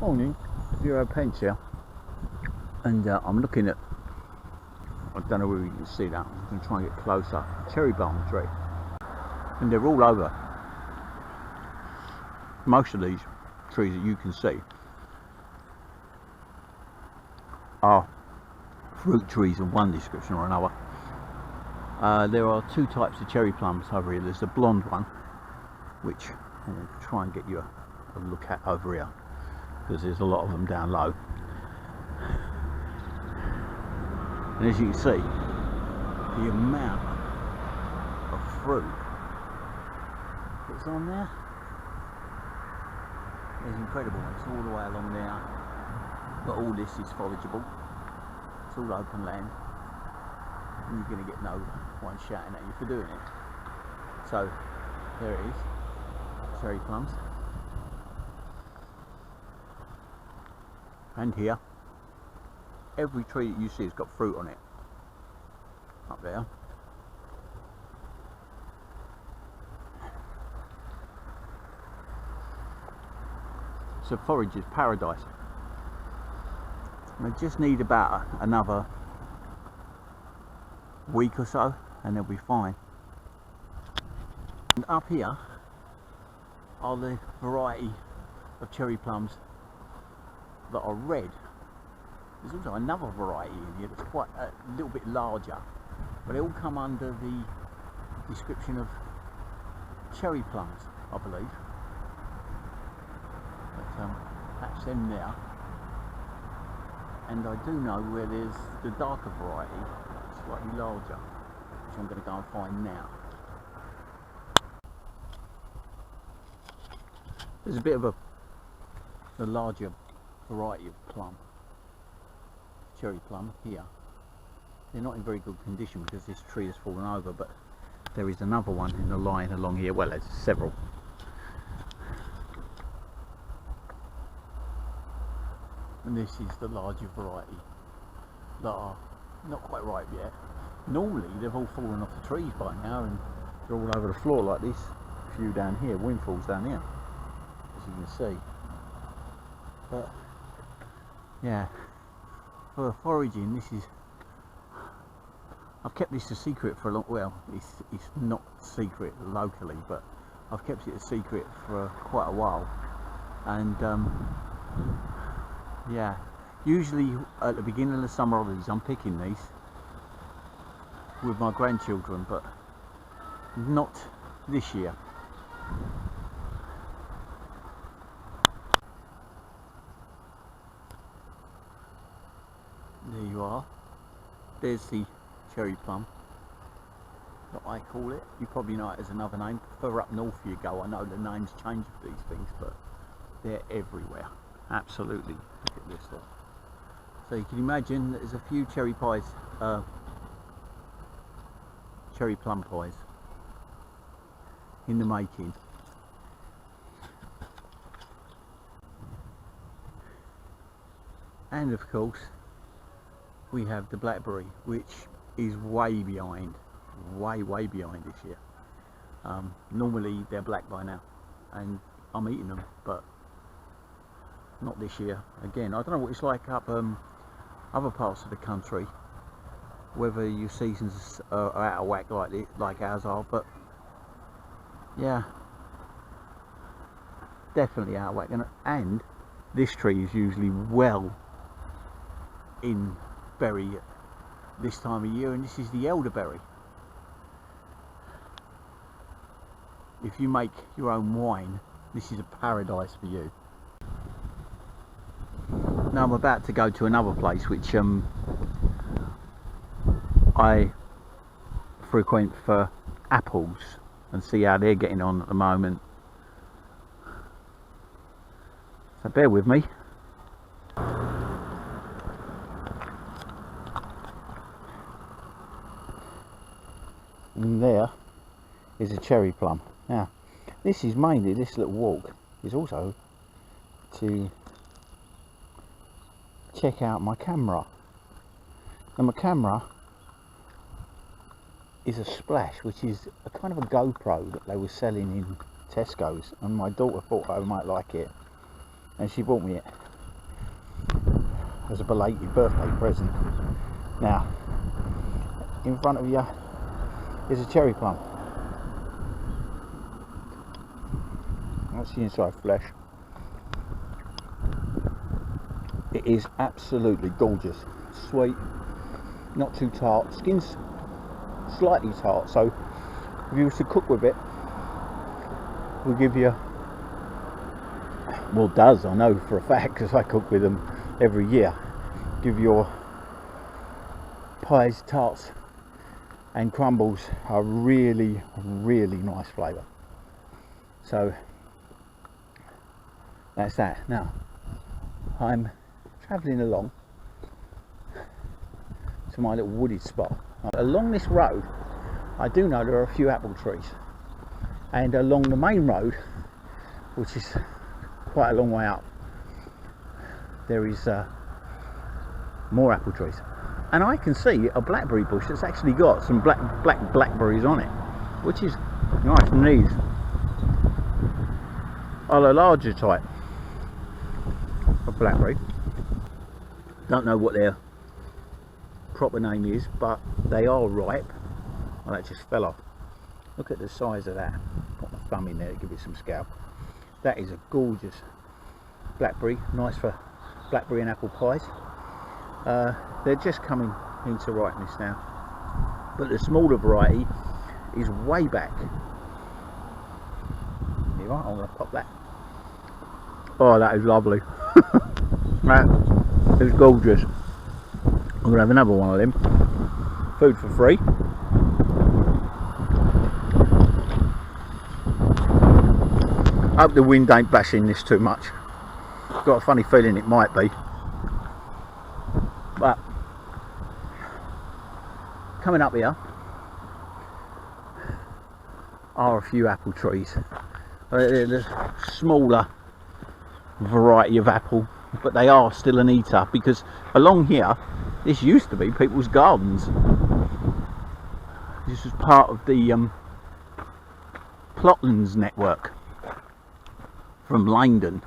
Morning, Zero Pence here, and I'm looking at, I don't know whether you can see that, I'm going to try and get closer, cherry plum tree, and they're all over. Most of these trees that you can see are fruit trees of one description or another. There are two types of cherry plums over here. There's the blonde one, which I'm going to try and get you a look at over here, because there's a lot of them down low. And as you can see, the amount of fruit that's on there is incredible. It's all the way along there, but all this is forageable. It's all open land, and you're going to get no one shouting at you for doing it. So there it is, cherry plums. And here, every tree that you see has got fruit on it. Up there. It's a forager's paradise. I just need about another week or so and they'll be fine. And up here are the variety of cherry plums that are red. There's also another variety in here that's quite a little bit larger, but they all come under the description of cherry plums, I believe. But that's them there. And I do know where there's the darker variety, slightly larger, which I'm going to go and find now. There's a bit of the larger variety of plum, cherry plum here. They're not in very good condition because this tree has fallen over, but there is another one in the line along here. Well, there's several. And this is the larger variety that are not quite ripe yet. Normally they've all fallen off the trees by now and they're all over the floor like this. A few down here, windfalls down here, as you can see. But yeah, for foraging, this is, I've kept this a secret for a long, well, it's not secret locally, but I've kept it a secret for quite a while. And yeah, usually at the beginning of the summer holidays I'm picking these with my grandchildren, but not this year. There you are. There's the cherry plum that I call it. You probably know it as another name. Further up north you go, I know the names change of these things, but they're everywhere. Absolutely. Look at this lot. So you can imagine there's a few cherry pies, cherry plum pies in the making. And of course we have the blackberry, which is way behind this year. Normally they're black by now and I'm eating them, but not this year. Again, I don't know what it's like up other parts of the country, whether your seasons are out of whack like ours are, but yeah, definitely out of whack. And this tree is usually well in berry this time of year, and this is the elderberry. If you make your own wine, this is a paradise for you. Now I'm about to go to another place which I frequent for apples and see how they're getting on at the moment. So bear with me. And there is a cherry plum. Now this is mainly, this little walk is also to check out my camera. Now my camera is a Splash, which is a kind of a GoPro that they were selling in Tesco's, and my daughter thought I might like it and she bought me it. as a belated birthday present. Now, in front of you is a cherry plum. That's the inside flesh. It is absolutely gorgeous. Sweet, not too tart. Skin's slightly tart, so if you was to cook with it, will give you, well, does, I know for a fact because I cook with them every year, give your pies, tarts and crumbles a really, really nice flavour. So that's that. Now I'm travelling along to my little wooded spot. Along this road I do know there are a few apple trees, and along the main road, which is quite a long way up, there is more apple trees, and I can see a blackberry bush that's actually got some blackberries on it, which is nice. And these are the larger type of blackberry. Don't know what their proper name is, but they are ripe. Oh, that just fell off. Look at the size of that. Put my thumb in there to give it some scalp. That is a gorgeous blackberry, nice for blackberry and apple pies. They're just coming into ripeness now, but the smaller variety is way back. You're right, I'm going to pop that. Oh, that is lovely. That is gorgeous. I'm going to have another one of them. Food for free. Hope the wind ain't bashing this too much. Got a funny feeling it might be. But coming up here are a few apple trees. They're the smaller variety of apple, but they are still an eater, because along here this used to be people's gardens. This was part of the Plotlands network from Langdon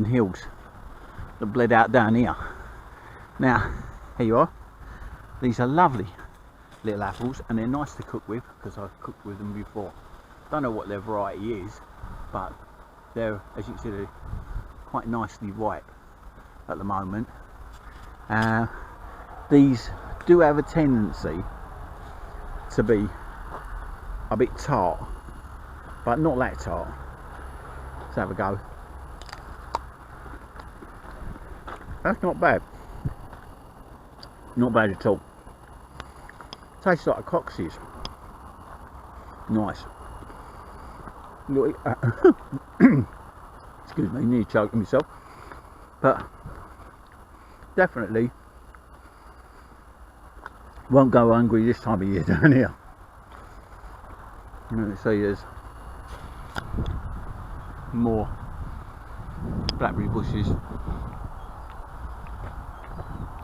Hills that bled out down here. Now here you are. These are lovely little apples, and they're nice to cook with because I've cooked with them before. Don't know what their variety is, but they're, as you can see, they're quite nicely ripe at the moment. These do have a tendency to be a bit tart, but not that tart. Let's have a go. That's not bad. Not bad at all. Tastes like a Cox's. Nice. Look, excuse me, nearly choking myself. But definitely won't go hungry this time of year down here. You can see there's more blackberry bushes.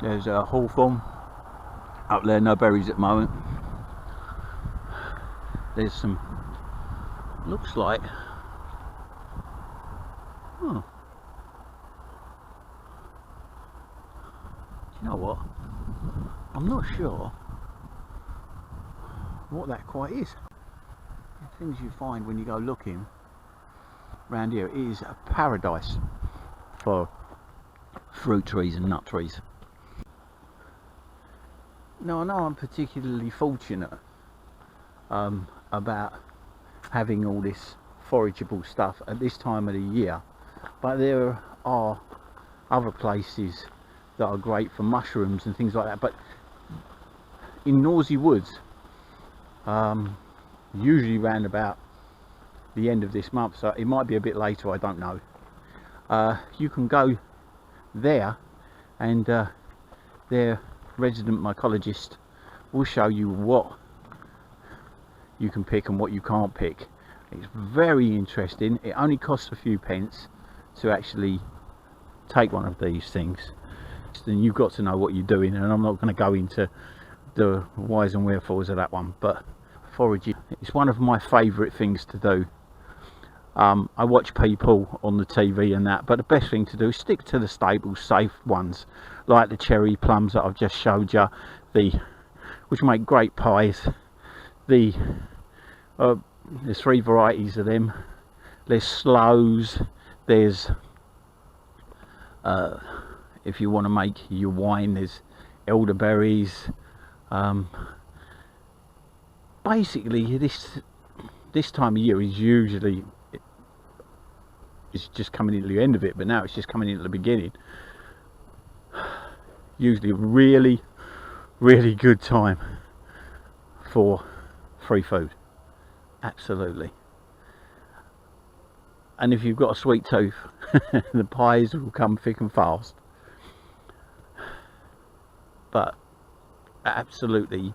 There's a hawthorn up there, no berries at the moment. There's some, looks like, oh, do you know what? I'm not sure what that quite is. The things you find when you go looking around here is a paradise for fruit trees and nut trees. Now I know I'm particularly fortunate about having all this forageable stuff at this time of the year, but there are other places that are great for mushrooms and things like that. But in Norsey Woods, usually round about the end of this month, so it might be a bit later, I don't know, you can go there, and their resident mycologist will show you what you can pick and what you can't pick. It's very interesting. It only costs a few pence to actually take one of these things, and you've got to know what you're doing, and I'm not going to go into the whys and wherefores of that one. But foraging, it's one of my favourite things to do. I watch people on the TV and that, but the best thing to do is stick to the stable safe ones, like the cherry plums that I've just showed you, which make great pies. There's 3 varieties of them. There's sloes, there's if you want to make your wine, there's elderberries. Basically this time of year is usually, it's just coming into the end of it, but now it's just coming into the beginning. Usually a really, really good time for free food. Absolutely. And if you've got a sweet tooth, the pies will come thick and fast. But absolutely,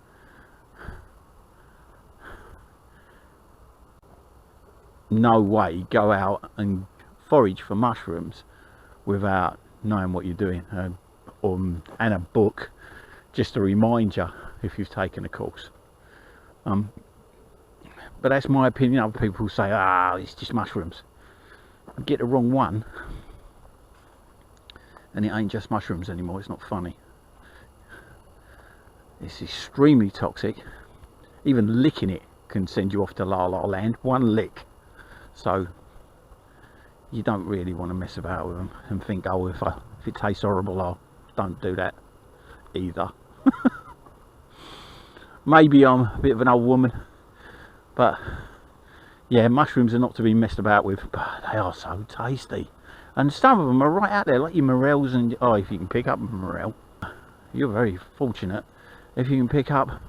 no way go out and forage for mushrooms without knowing what you're doing, and a book just to remind you if you've taken a course. But that's my opinion. Other people say, it's just mushrooms. You get the wrong one and it ain't just mushrooms anymore. It's not funny. It's extremely toxic. Even licking it can send you off to La La Land. One lick. So you don't really want to mess about with them and think, if it tastes horrible, I don't do that either. Maybe I'm a bit of an old woman, but yeah, mushrooms are not to be messed about with, but they are so tasty. And some of them are right out there, like your morels, and if you can pick up a morel, you're very fortunate. If you can pick up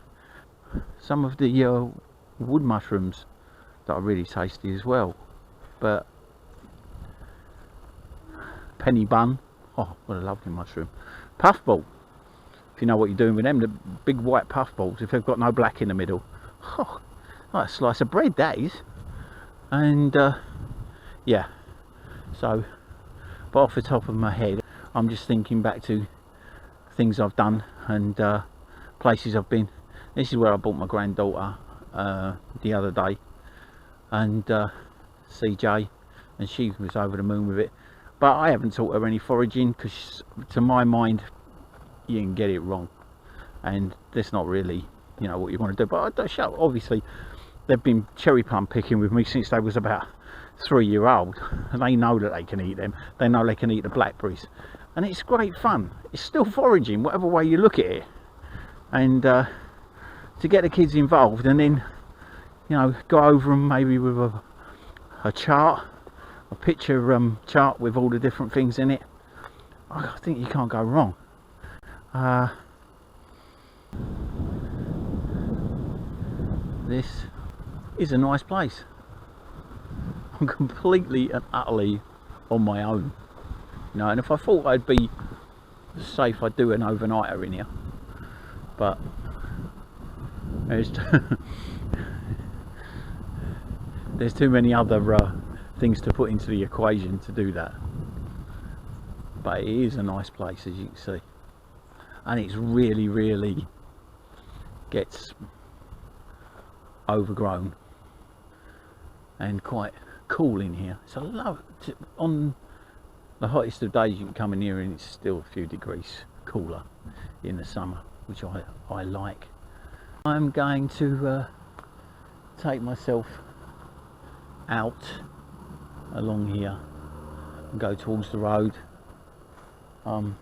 some of the wood mushrooms that are really tasty as well. But penny bun, what a lovely mushroom. Puffball, if you know what you're doing with them, the big white puffballs, if they've got no black in the middle, like a slice of bread that is. And yeah, so, but off the top of my head, I'm just thinking back to things I've done and places I've been. This is where I bought my granddaughter the other day, and CJ, and she was over the moon with it. But I haven't taught her any foraging, because to my mind you can get it wrong, and that's not really what you want to do. But I show, obviously they've been cherry plum picking with me since they was about 3-year-old, and they know that they can eat them. They know they can eat the blackberries, and it's great fun. It's still foraging, whatever way you look at it. And to get the kids involved, and then go over them maybe with a chart, a picture chart with all the different things in it. I think you can't go wrong. This is a nice place. I'm completely and utterly on my own, and if I thought I'd be safe, I'd do an overnighter in here, but there's too many other things to put into the equation to do that. But it is a nice place, as you can see, and it's really, really gets overgrown and quite cool in here. It's on the hottest of days you can come in here and it's still a few degrees cooler in the summer, which I like. I'm going to take myself out along here and go towards the road. I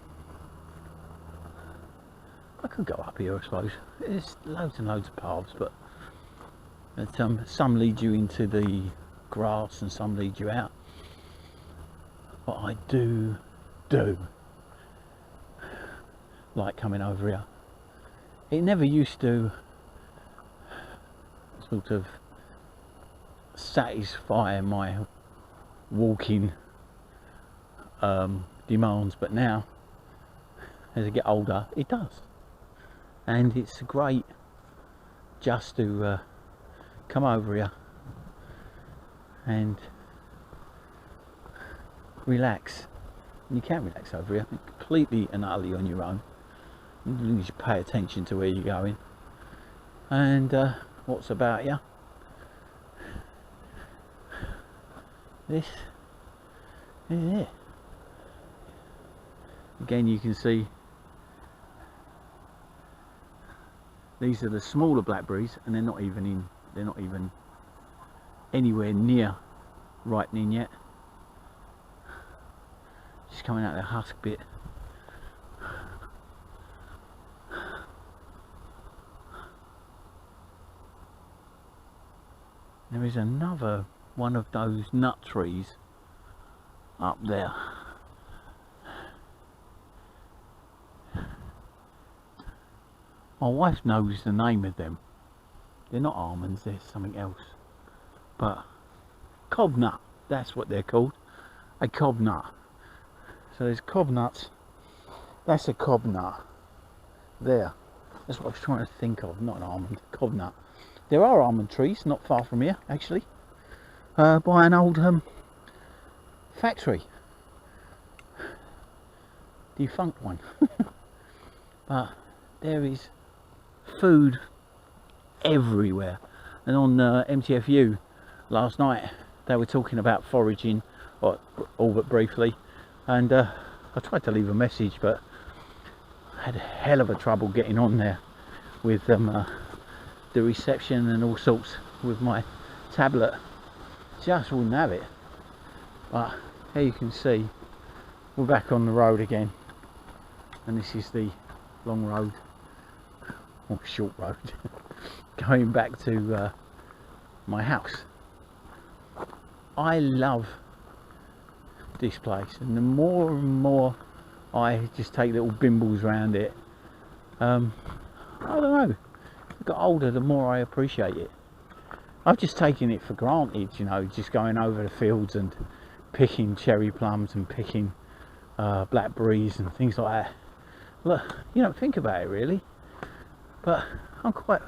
could go up here, I suppose. There's loads and loads of paths, but some lead you into the grass and some lead you out. But I do like coming over here. It never used to sort of satisfy my walking demands, but now as I get older it does, and it's great just to come over here and relax. And you can relax over here completely and utterly on your own, as long as you pay attention to where you're going and what's about you. this is it. Again, you can see these are the smaller blackberries, and they're not even anywhere near ripening yet. Just coming out of the husk bit. There is another one of those nut trees up there. My wife knows the name of them. They're not almonds, they're something else. But cob nut, that's what they're called. A cob nut. So there's cob nuts. That's a cob nut. There. That's what I was trying to think of. Not an almond, cob nut. There are almond trees not far from here, actually. By an old factory. Defunct one. But there is food everywhere. And on MTFU last night they were talking about foraging, all but briefly, and I tried to leave a message, but I had a hell of a trouble getting on there with the reception and all sorts with my tablet. Just wouldn't have it. But here you can see we're back on the road again, and this is the long road, or short road, going back to my house. I love this place, and the more and more I just take little bimbles around it, I don't know, as I got older, the more I appreciate it. I've just taken it for granted, you know, just going over the fields and picking cherry plums and picking blackberries and things like that. Look, you don't think about it really, but I'm quite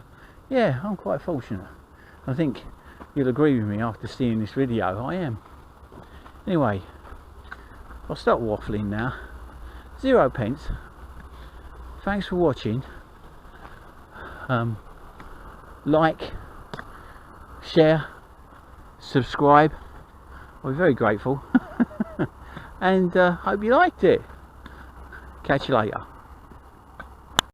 fortunate. I think you'll agree with me after seeing this video. I am. Anyway, I'll stop waffling now. 0 pence. Thanks for watching. Like, share, subscribe. I'll be very grateful. And hope you liked it. Catch you later.